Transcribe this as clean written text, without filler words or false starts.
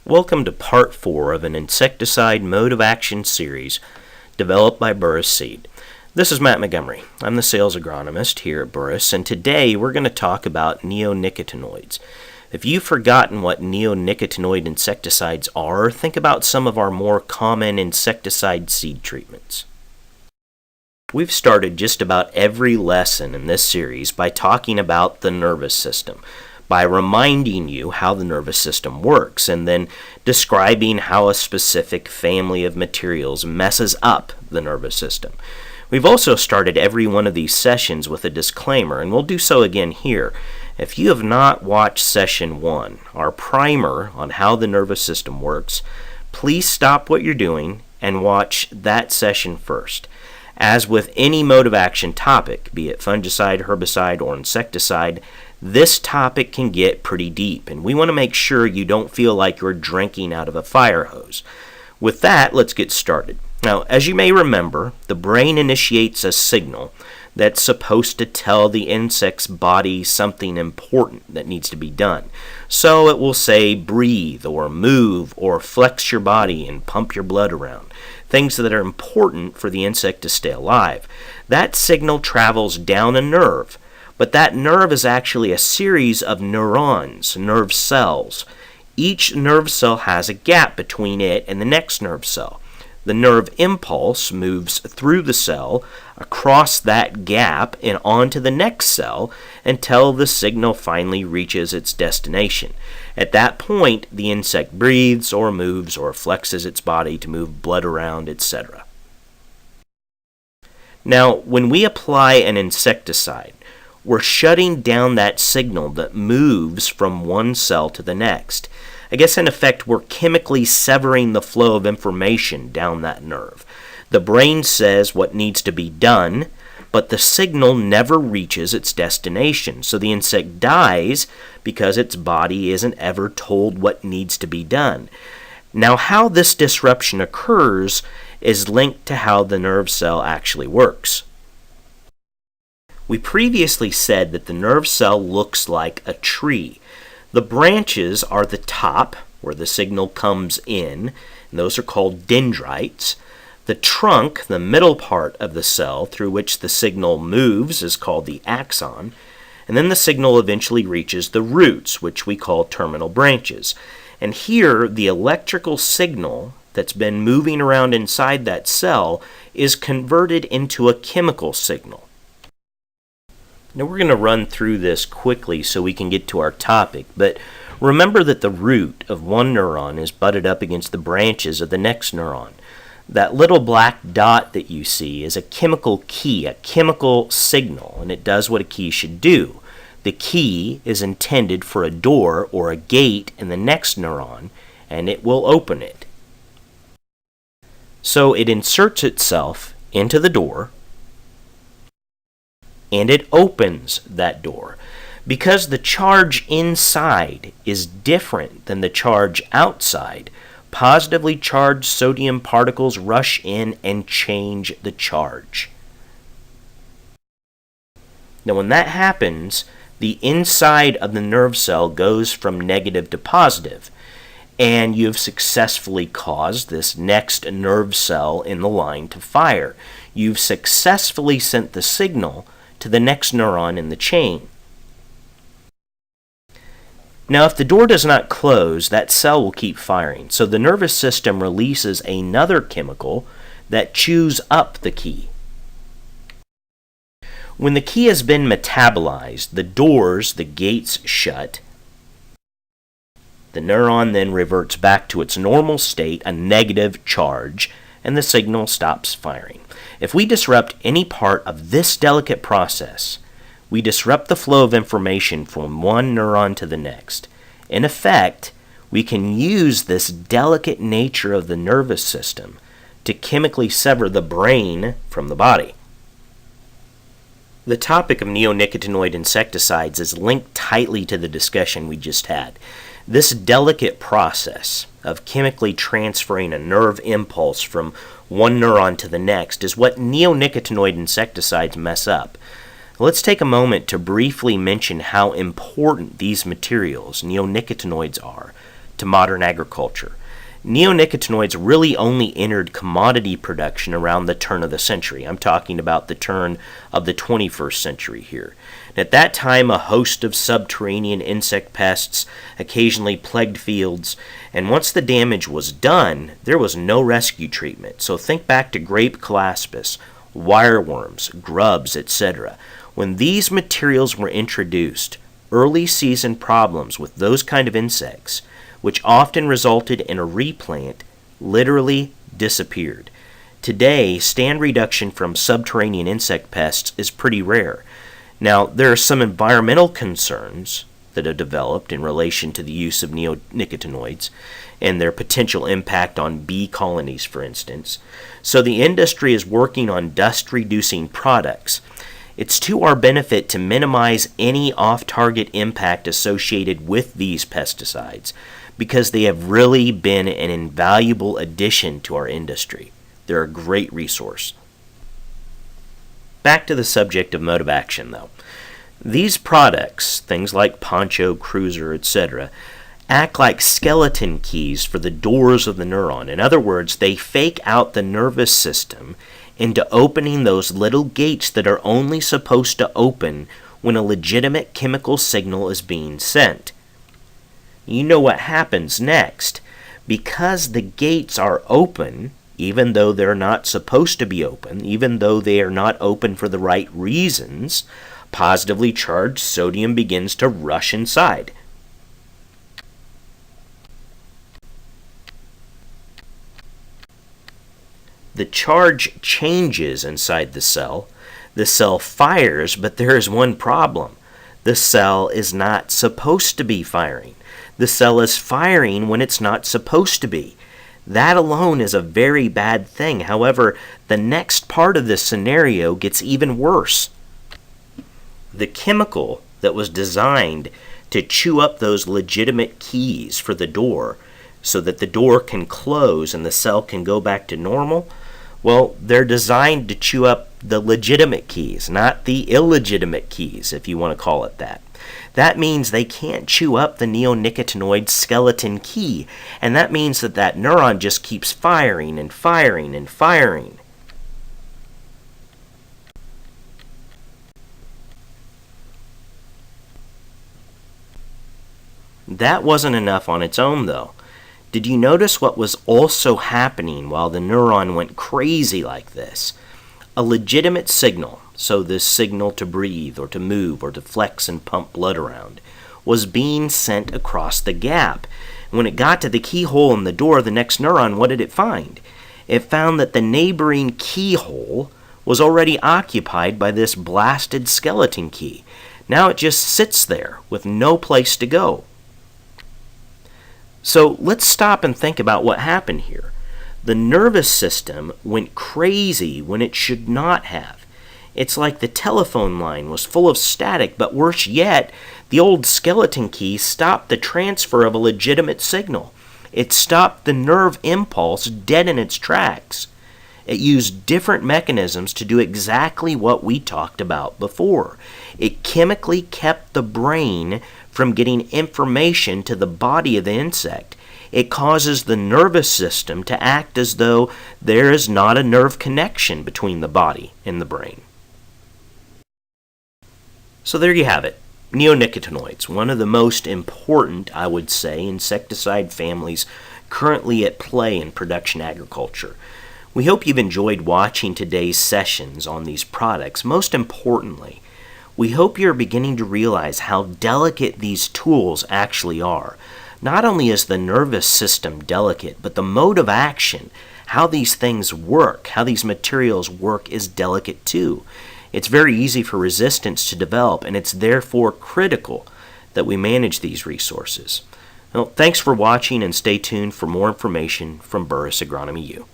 Welcome to part 4 of an insecticide mode of action series developed by Burris Seed. This is Matt Montgomery. I'm the sales agronomist here at Burris, and today we're going to talk about neonicotinoids. If you've forgotten what neonicotinoid insecticides are, think about some of our more common insecticide seed treatments. We've started just about every lesson in this series by talking about the nervous system, by reminding you how the nervous system works, and then describing how a specific family of materials messes up the nervous system. We've also started every one of these sessions with a disclaimer, and we'll do so again here. If you have not watched session 1, our primer on how the nervous system works, please stop what you're doing and watch that session first. As with any mode of action topic, be it fungicide, herbicide, or insecticide, this topic can get pretty deep, and we want to make sure you don't feel like you're drinking out of a fire hose. With that, let's get started. Now, as you may remember, the brain initiates a signal that's supposed to tell the insect's body something important that needs to be done. So it will say breathe, or move, or flex your body and pump your blood around. Things that are important for the insect to stay alive. That signal travels down a nerve, but that nerve is actually a series of neurons, nerve cells. Each nerve cell has a gap between it and the next nerve cell. The nerve impulse moves through the cell, across that gap, and onto the next cell until the signal finally reaches its destination. At that point, the insect breathes or moves or flexes its body to move blood around, etc. Now, when we apply an insecticide, we're shutting down that signal that moves from one cell to the next. I guess in effect, we're chemically severing the flow of information down that nerve. The brain says what needs to be done, but the signal never reaches its destination. So the insect dies because its body isn't ever told what needs to be done. Now, how this disruption occurs is linked to how the nerve cell actually works. We previously said that the nerve cell looks like a tree. The branches are the top, where the signal comes in, and those are called dendrites. The trunk, the middle part of the cell through which the signal moves, is called the axon. And then the signal eventually reaches the roots, which we call terminal branches. And here, the electrical signal that's been moving around inside that cell is converted into a chemical signal. Now we're going to run through this quickly so we can get to our topic, but remember that the root of one neuron is butted up against the branches of the next neuron. That little black dot that you see is a chemical key, a chemical signal, and it does what a key should do. The key is intended for a door or a gate in the next neuron, and it will open it. So it inserts itself into the door, and it opens that door. Because the charge inside is different than the charge outside, positively charged sodium particles rush in and change the charge. Now when that happens, the inside of the nerve cell goes from negative to positive, and you've successfully caused this next nerve cell in the line to fire. You've successfully sent the signal to the next neuron in the chain. Now, if the door does not close, that cell will keep firing. So the nervous system releases another chemical that chews up the key. When the key has been metabolized, the doors, the gates shut. The neuron then reverts back to its normal state, a negative charge, and the signal stops firing. If we disrupt any part of this delicate process, we disrupt the flow of information from one neuron to the next. In effect, we can use this delicate nature of the nervous system to chemically sever the brain from the body. The topic of neonicotinoid insecticides is linked tightly to the discussion we just had. This delicate process of chemically transferring a nerve impulse from one neuron to the next is what neonicotinoid insecticides mess up. Let's take a moment to briefly mention how important these materials, neonicotinoids, are to modern agriculture. Neonicotinoids really only entered commodity production around the turn of the century. I'm talking about the turn of the 21st century here. At that time, a host of subterranean insect pests occasionally plagued fields, and once the damage was done, there was no rescue treatment. So think back to grape colaspis, wireworms, grubs, etc. When these materials were introduced, early season problems with those kind of insects, which often resulted in a replant, literally disappeared. Today, stand reduction from subterranean insect pests is pretty rare. Now, there are some environmental concerns that have developed in relation to the use of neonicotinoids and their potential impact on bee colonies, for instance. So the industry is working on dust-reducing products. It's to our benefit to minimize any off-target impact associated with these pesticides, because they have really been an invaluable addition to our industry. They're a great resource. Back to the subject of mode of action, though. These products, things like Poncho, Cruiser, etc., act like skeleton keys for the doors of the neuron. In other words, they fake out the nervous system into opening those little gates that are only supposed to open when a legitimate chemical signal is being sent. You know what happens next. Because the gates are open, even though they're not supposed to be open, even though they are not open for the right reasons, positively charged sodium begins to rush inside. The charge changes inside the cell. The cell fires, but there is one problem. The cell is not supposed to be firing. The cell is firing when it's not supposed to be. That alone is a very bad thing. However, the next part of this scenario gets even worse. The chemical that was designed to chew up those legitimate keys for the door so that the door can close and the cell can go back to normal, well, they're designed to chew up the legitimate keys, not the illegitimate keys, if you want to call it that. That means they can't chew up the neonicotinoid skeleton key, and that means that that neuron just keeps firing and firing and firing. That wasn't enough on its own, though. Did you notice what was also happening while the neuron went crazy like this? A legitimate signal, so this signal to breathe or to move or to flex and pump blood around, was being sent across the gap. When it got to the keyhole in the door of the next neuron, what did it find? It found that the neighboring keyhole was already occupied by this blasted skeleton key. Now it just sits there with no place to go. So let's stop and think about what happened here. The nervous system went crazy when it should not have. It's like the telephone line was full of static, but worse yet, the old skeleton key stopped the transfer of a legitimate signal. It stopped the nerve impulse dead in its tracks. It used different mechanisms to do exactly what we talked about before. It chemically kept the brain from getting information to the body of the insect. It causes the nervous system to act as though there is not a nerve connection between the body and the brain. So there you have it. Neonicotinoids, one of the most important, I would say, insecticide families currently at play in production agriculture. We hope you've enjoyed watching today's sessions on these products. Most importantly, we hope you're beginning to realize how delicate these tools actually are. Not only is the nervous system delicate, but the mode of action, how these things work, how these materials work, is delicate too. It's very easy for resistance to develop, and it's therefore critical that we manage these resources. Well, thanks for watching, and stay tuned for more information from Burris Agronomy U.